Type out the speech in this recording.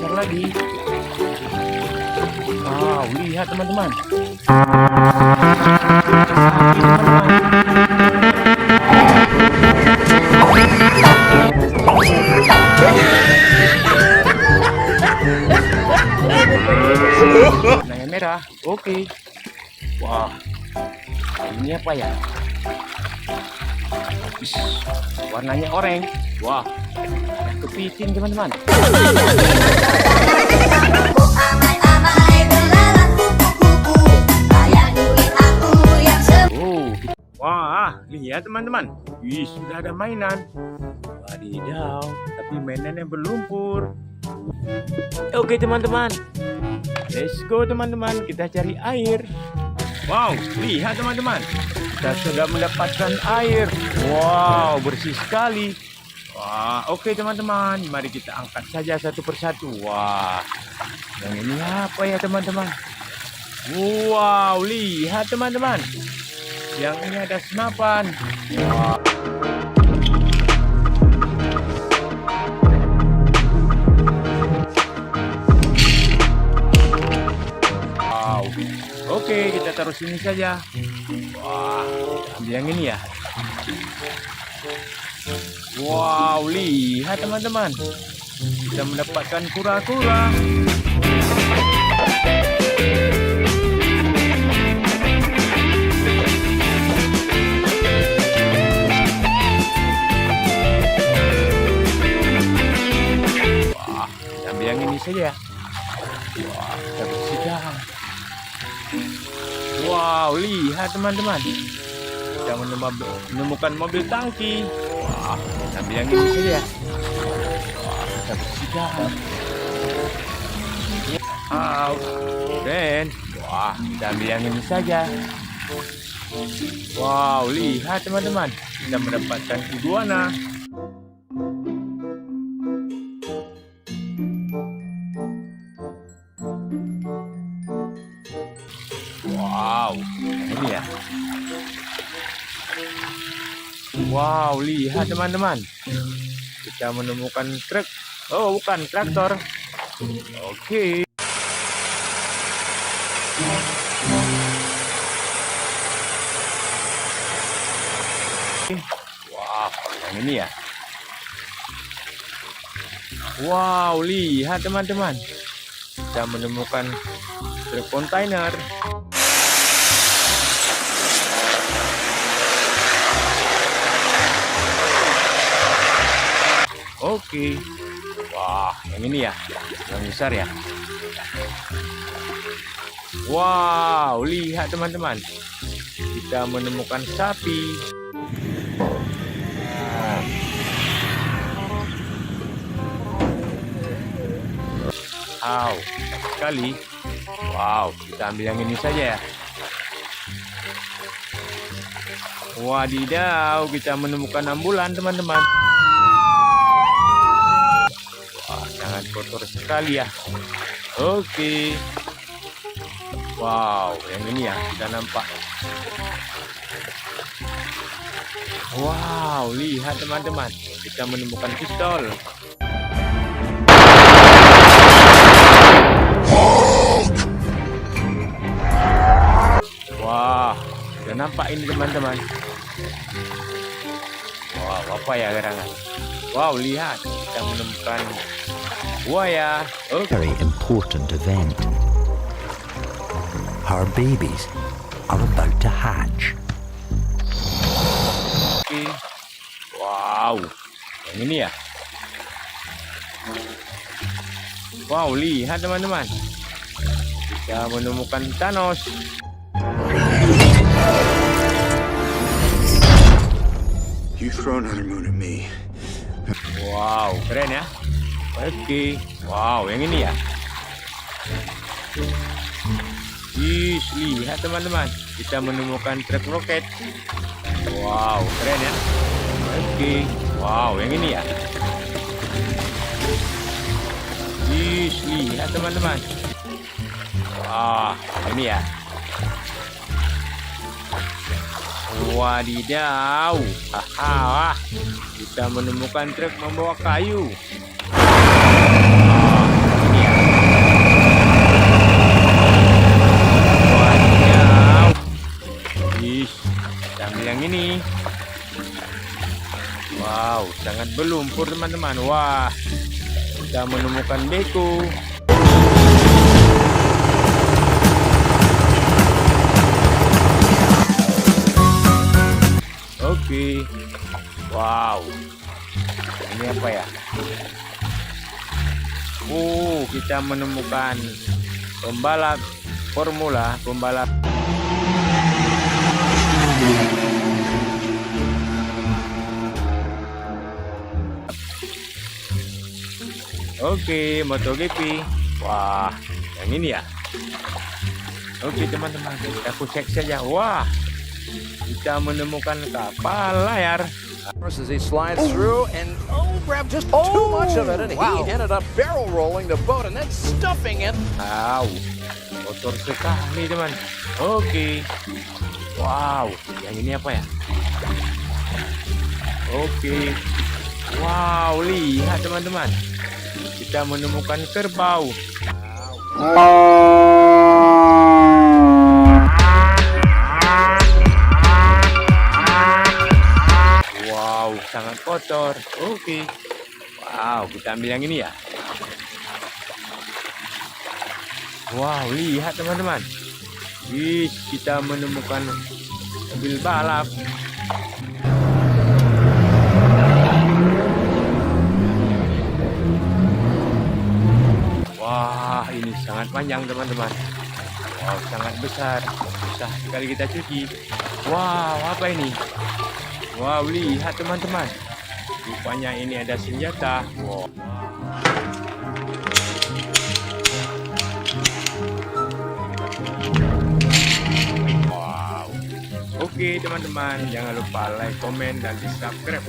besar lagi. Wow, lihat teman-teman. Warnanya merah. Oke. Wah, ini apa ya? Wis, warnanya oranye. Wah, kepiting teman-teman. Wah, lihat teman-teman. Wih, sudah ada mainan. Wadidaw, tapi mainannya berlumpur. Oke teman-teman, let's go teman-teman, kita cari air. Wow, lihat teman-teman, kita sudah mendapatkan air. Wow, bersih sekali. Wah, oke teman-teman, mari kita angkat saja satu persatu. Wah, yang ini apa ya teman-teman? Wow, lihat teman-teman, yang ini ada senapan. Wow. Oke, kita taruh sini saja. Wah, ambil yang ini ya. Wow, lihat teman-teman, kita mendapatkan kura-kura. Wah, ambil yang ini saja. Wah, kita bersihkan. Wow, lihat teman-teman, kita menemukan mobil tangki. Wah, ambil yang ini saja. Wah, kita bersihkan. Wow, keren. Wah, kita ambil yang ini saja. Wow, lihat teman-teman, kita mendapatkan iguana. Wow, ini ya. Wow, lihat teman-teman, kita menemukan truk. Oh, bukan traktor. Oke. Wow, yang ini ya. Wow, lihat teman-teman, kita menemukan truk kontainer. Oke. Wah, yang ini ya, yang besar ya. Wow, lihat teman-teman, kita menemukan sapi. Wow, sekali. Wow, kita ambil yang ini saja ya. Wadidaw, kita menemukan ambulan teman-teman. Wah, sangat kotor sekali ya. Oke. Wow, yang ini ya, kita nampak. Wow, lihat teman-teman, kita menemukan pistol. Wah, sudah nampak ini teman-teman. Wow, apa ya gerangan? Wow, lihat, kita menemukan buaya. Very important event. Our babies are about to hatch. Oke. Wow, yang ini ya. Wow, lihat teman-teman, kita menemukan Thanos. You throw another moon at me. Wow, keren ya. Oke. Wow, yang ini ya. Lihat teman-teman, kita menemukan truk roket. Wow, keren ya. Oke. Wow, yang ini ya. Lihat teman-teman. Wah, ini ya. Wadidaw. Haha. Kita menemukan truk membawa kayu. Ini berlumpur teman-teman. Wah, kita menemukan beko. Oke. Wow. Ini apa ya? Kita menemukan pembalap formula, pembalap. Oke, MotoGP. Wah, yang ini ya. Oke teman-teman, kita cek saja. Wah, kita menemukan kapal layar. As he slides through and grabbed just too much of it, and he ended up barrel rolling the boat and then stuffing it. Wow, kotor sekali teman. Oke. Wow, yang ini apa ya? Oke. Wow, lihat teman-teman. Kita menemukan kerbau. Wow, sangat kotor. Oke. Wow, kita ambil yang ini ya. Wow, lihat teman-teman. Wih, kita menemukan mobil balap. Wah, ini sangat panjang teman-teman. Wow, sangat besar. Susah sekali kita cuci. Wow, apa ini? Wow, lihat teman-teman. Rupanya ini ada senjata. Wow. Wow. Oke teman-teman, jangan lupa like, komen, dan di subscribe.